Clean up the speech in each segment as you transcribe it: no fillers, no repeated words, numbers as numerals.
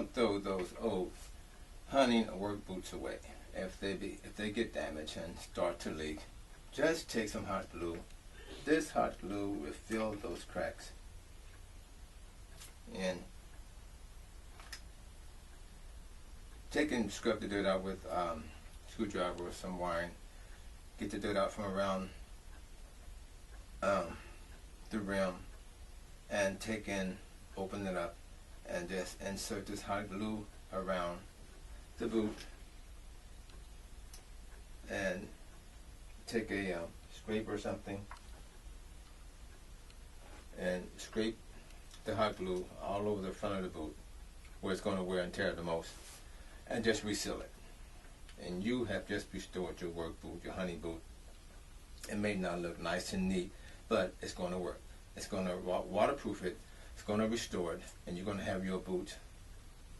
don't throw those old hunting or work boots away. If they get damaged and start to leak, just take some hot glue. This hot glue will fill those cracks. And scrub the dirt out with screwdriver or some wiring. Get the dirt out from around the rim, and open it up, and just insert this hot glue around the boot, and take a scraper or something and scrape the hot glue all over the front of the boot where it's going to wear and tear the most, and just reseal it. And you have just restored your work boot, your hunting boot. It may not look nice and neat, but it's going to work. It's going to waterproof it, it's going to restore it, and you're going to have your boot.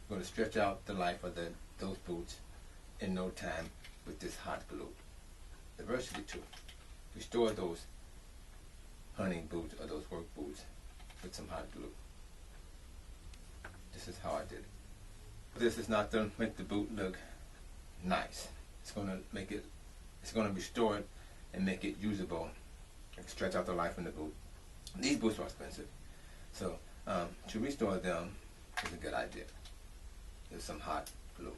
You're going to stretch out the life of those boots in no time with this hot glue. The Varsity tool. Restore those hunting boots or those work boots with some hot glue. This is how I did it. This is not to make the boot look nice. It's going to restore it and make it usable and stretch out the life in the boot. These boots are expensive, so to restore them is a good idea. There's some hot glue.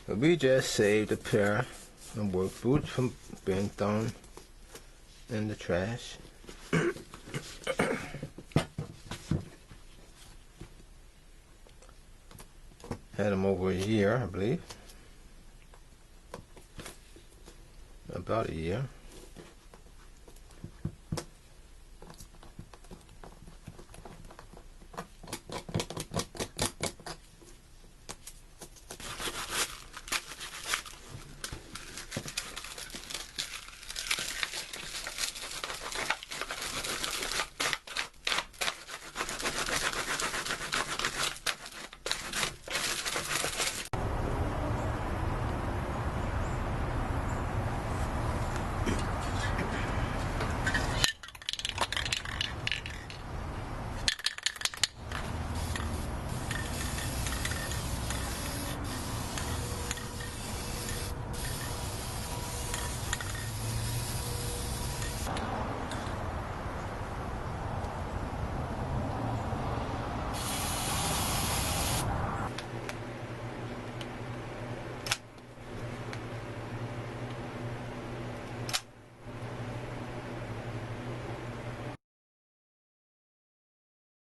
We just saved a pair of work boots from being thrown in the trash. Had them over a year, I believe. About a year.